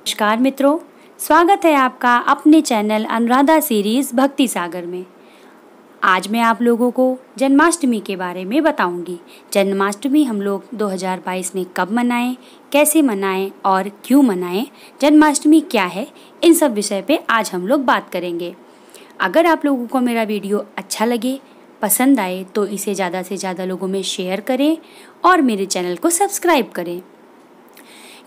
नमस्कार मित्रों, स्वागत है आपका अपने चैनल अनुराधा सीरीज भक्ति सागर में। आज मैं आप लोगों को जन्माष्टमी के बारे में बताऊंगी। जन्माष्टमी हम लोग 2022 में कब मनाएं, कैसे मनाएं और क्यों मनाएं, जन्माष्टमी क्या है, इन सब विषय पे आज हम लोग बात करेंगे। अगर आप लोगों को मेरा वीडियो अच्छा लगे, पसंद आए तो इसे ज़्यादा से ज़्यादा लोगों में शेयर करें और मेरे चैनल को सब्सक्राइब करें।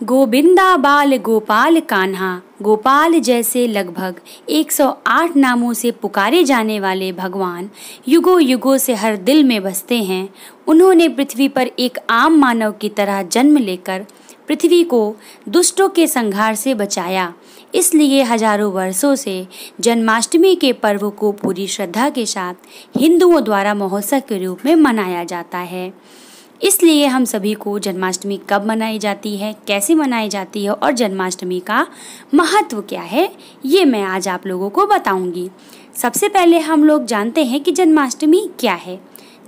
गोविंदा बाल गोपाल कान्हा, गोपाल जैसे लगभग 108 नामों से पुकारे जाने वाले भगवान युगों युगों से हर दिल में बसते हैं। उन्होंने पृथ्वी पर एक आम मानव की तरह जन्म लेकर पृथ्वी को दुष्टों के संहार से बचाया। इसलिए हजारों वर्षों से जन्माष्टमी के पर्व को पूरी श्रद्धा के साथ हिंदुओं द्वारा महोत्सव के रूप में मनाया जाता है। इसलिए हम सभी को जन्माष्टमी कब मनाई जाती है, कैसे मनाई जाती है और जन्माष्टमी का महत्व क्या है, ये मैं आज आप लोगों को बताऊंगी। सबसे पहले हम लोग जानते हैं कि जन्माष्टमी क्या है।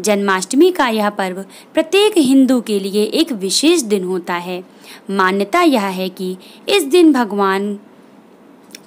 जन्माष्टमी का यह पर्व प्रत्येक हिंदू के लिए एक विशेष दिन होता है। मान्यता यह है कि इस दिन भगवान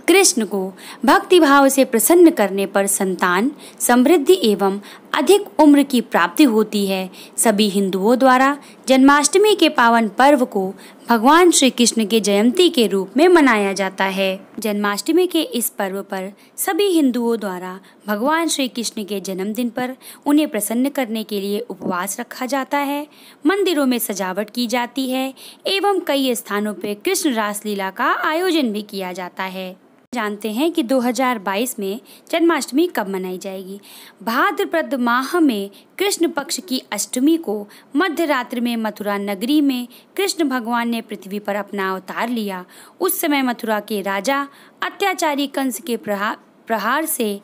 कृष्ण को भक्ति भाव से प्रसन्न करने पर संतान, समृद्धि एवं अधिक उम्र की प्राप्ति होती है। सभी हिंदुओं द्वारा जन्माष्टमी के पावन पर्व को भगवान श्री कृष्ण के जयंती के रूप में मनाया जाता है। जन्माष्टमी के इस पर्व पर सभी हिंदुओं द्वारा भगवान श्री कृष्ण के जन्मदिन पर उन्हें प्रसन्न करने के लिए उपवास रखा जाता है। मंदिरों में सजावट की जाती है एवं कई स्थानों पर कृष्ण रासलीला का आयोजन भी किया जाता है। जानते हैं कि 2022 में जन्माष्टमी कब मनाई जाएगी। भाद्रपद माह में कृष्ण पक्ष की अष्टमी को मध्य रात्रि में मथुरा नगरी में कृष्ण भगवान ने पृथ्वी पर अपना अवतार लिया। उस समय मथुरा के राजा अत्याचारी कंस के प्रहार से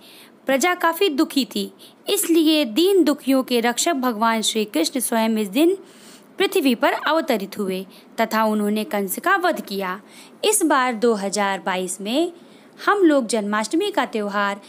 प्रजा काफी दुखी थी। इसलिए दीन दुखियों के रक्षक भगवान श्री कृष्ण स्वयं इस दिन पृथ्वी पर अवतरित हुए तथा उन्होंने कंस का वध किया। इस बार 2022 में हम लोग जन्माष्टमी का त्योहार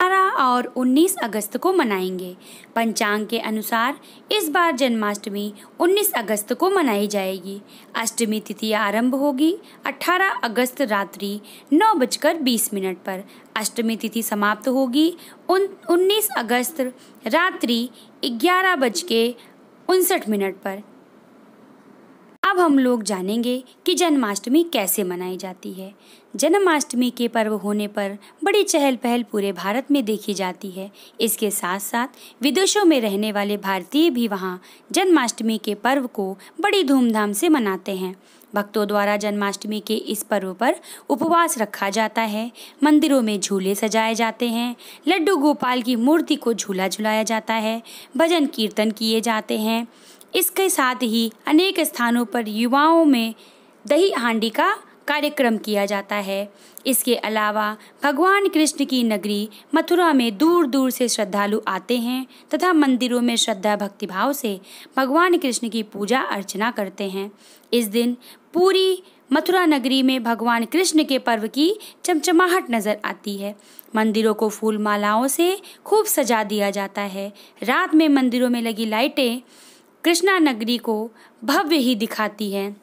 18 और 19 अगस्त को मनाएंगे। पंचांग के अनुसार इस बार जन्माष्टमी 19 अगस्त को मनाई जाएगी। अष्टमी तिथि आरंभ होगी 18 अगस्त रात्रि 9:20 पर। अष्टमी तिथि समाप्त होगी 19 अगस्त रात्रि 11:59 पर। अब हम लोग जानेंगे कि जन्माष्टमी कैसे मनाई जाती है। जन्माष्टमी के पर्व होने पर बड़ी चहल पहल पूरे भारत में देखी जाती है। इसके साथ साथ विदेशों में रहने वाले भारतीय भी वहां जन्माष्टमी के पर्व को बड़ी धूमधाम से मनाते हैं। भक्तों द्वारा जन्माष्टमी के इस पर्व पर उपवास रखा जाता है। मंदिरों में झूले सजाए जाते हैं। लड्डू गोपाल की मूर्ति को झूला झुलाया जाता है। भजन कीर्तन किए जाते हैं। इसके साथ ही अनेक स्थानों पर युवाओं में दही हांडी का कार्यक्रम किया जाता है। इसके अलावा भगवान कृष्ण की नगरी मथुरा में दूर दूर से श्रद्धालु आते हैं तथा मंदिरों में श्रद्धा भक्तिभाव से भगवान कृष्ण की पूजा अर्चना करते हैं। इस दिन पूरी मथुरा नगरी में भगवान कृष्ण के पर्व की चमचमाहट नजर आती है। मंदिरों को फूल मालाओं से खूब सजा दिया जाता है। रात में मंदिरों में लगी लाइटें कृष्णा नगरी को भव्य ही दिखाती है।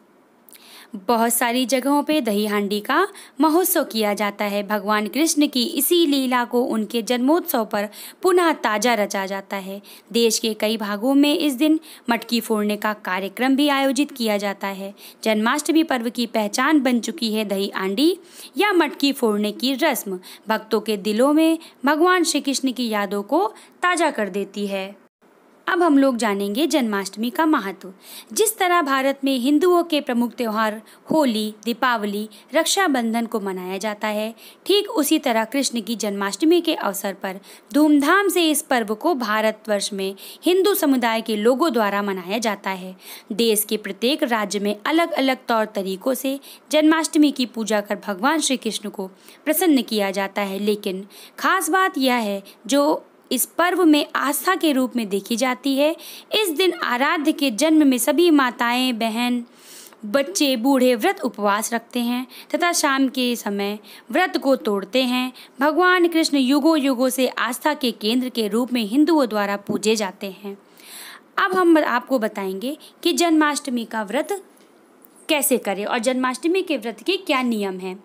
बहुत सारी जगहों पे दही हांडी का महोत्सव किया जाता है। भगवान कृष्ण की इसी लीला को उनके जन्मोत्सव पर पुनः ताजा रचा जाता है। देश के कई भागों में इस दिन मटकी फोड़ने का कार्यक्रम भी आयोजित किया जाता है। जन्माष्टमी पर्व की पहचान बन चुकी है दही हांडी या मटकी फोड़ने की रस्म। भक्तों के दिलों में भगवान श्री कृष्ण की यादों को ताजा कर देती है। अब हम लोग जानेंगे जन्माष्टमी का महत्व। जिस तरह भारत में हिंदुओं के प्रमुख त्योहार होली, दीपावली, रक्षाबंधन को मनाया जाता है, ठीक उसी तरह कृष्ण की जन्माष्टमी के अवसर पर धूमधाम से इस पर्व को भारतवर्ष में हिंदू समुदाय के लोगों द्वारा मनाया जाता है। देश के प्रत्येक राज्य में अलग अलग तौर तरीकों से जन्माष्टमी की पूजा कर भगवान श्री कृष्ण को प्रसन्न किया जाता है। लेकिन खास बात यह है जो इस पर्व में आस्था के रूप में देखी जाती है। इस दिन आराध्य के जन्म में सभी माताएं, बहन, बच्चे, बूढ़े व्रत उपवास रखते हैं तथा शाम के समय व्रत को तोड़ते हैं। भगवान कृष्ण युगों युगों से आस्था के केंद्र के रूप में हिंदुओं द्वारा पूजे जाते हैं। अब हम आपको बताएंगे कि जन्माष्टमी का व्रत कैसे करें और जन्माष्टमी के व्रत के क्या नियम हैं।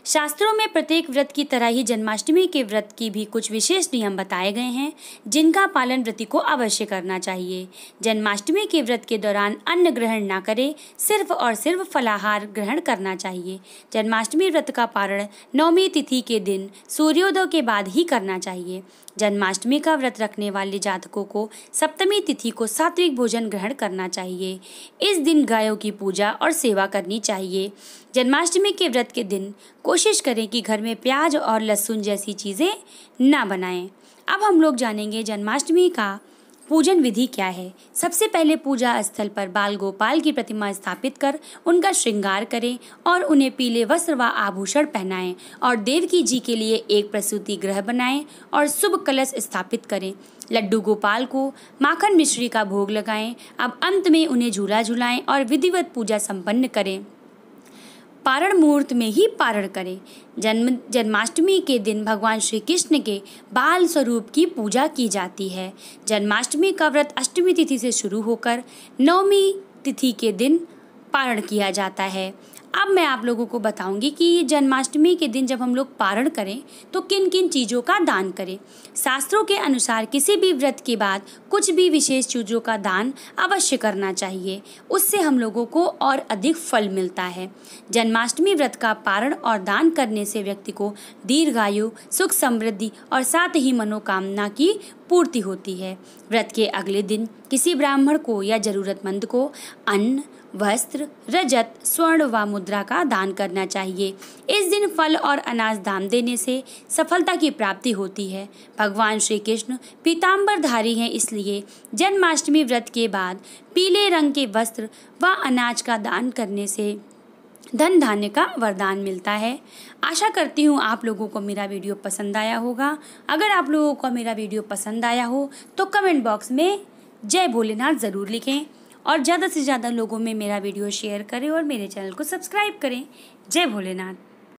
शास्त्रों में प्रत्येक व्रत की तरह ही जन्माष्टमी के व्रत की भी कुछ विशेष नियम बताए गए हैं जिनका पालन व्रती को अवश्य करना चाहिए। जन्माष्टमी के व्रत के दौरान अन्न ग्रहण न करें, सिर्फ और सिर्फ फलाहार ग्रहण करना चाहिए। जन्माष्टमी व्रत का पारण नवमी तिथि के दिन सूर्योदय के बाद ही करना चाहिए। जन्माष्टमी का व्रत रखने वाले जातकों को सप्तमी तिथि को सात्विक भोजन ग्रहण करना चाहिए। इस दिन गायों की पूजा और सेवा करनी चाहिए। जन्माष्टमी के व्रत के दिन कोशिश करें कि घर में प्याज और लहसुन जैसी चीज़ें ना बनाएं। अब हम लोग जानेंगे जन्माष्टमी का पूजन विधि क्या है। सबसे पहले पूजा स्थल पर बाल गोपाल की प्रतिमा स्थापित कर उनका श्रृंगार करें और उन्हें पीले वस्त्र व आभूषण पहनाएं और देवकी जी के लिए एक प्रसूति गृह बनाएं और शुभ कलश स्थापित करें। लड्डू गोपाल को माखन मिश्री का भोग लगाएं। अब अंत में उन्हें झूला झुलाएं और विधिवत पूजा संपन्न करें। पारण मुहूर्त में ही पारण करें। जन्माष्टमी के दिन भगवान श्री कृष्ण के बाल स्वरूप की पूजा की जाती है। जन्माष्टमी का व्रत अष्टमी तिथि से शुरू होकर नवमी तिथि के दिन पारण किया जाता है। अब मैं आप लोगों को बताऊंगी कि जन्माष्टमी के दिन जब हम लोग पारण करें तो किन किन चीज़ों का दान करें। शास्त्रों के अनुसार किसी भी व्रत के बाद कुछ भी विशेष चीज़ों का दान अवश्य करना चाहिए, उससे हम लोगों को और अधिक फल मिलता है। जन्माष्टमी व्रत का पारण और दान करने से व्यक्ति को दीर्घायु, सुख समृद्धि और साथ ही मनोकामना की पूर्ति होती है। व्रत के अगले दिन किसी ब्राह्मण को या जरूरतमंद को अन्न, वस्त्र, रजत, स्वर्ण व मुद्रा का दान करना चाहिए। इस दिन फल और अनाज दान देने से सफलता की प्राप्ति होती है। भगवान श्री कृष्ण पीताम्बरधारी हैं, इसलिए जन्माष्टमी व्रत के बाद पीले रंग के वस्त्र व अनाज का दान करने से धन धान्य का वरदान मिलता है। आशा करती हूँ आप लोगों को मेरा वीडियो पसंद आया होगा। अगर आप लोगों को मेरा वीडियो पसंद आया हो तो कमेंट बॉक्स में जय भोलेनाथ ज़रूर लिखें और ज़्यादा से ज़्यादा लोगों में मेरा वीडियो शेयर करें और मेरे चैनल को सब्सक्राइब करें। जय भोलेनाथ।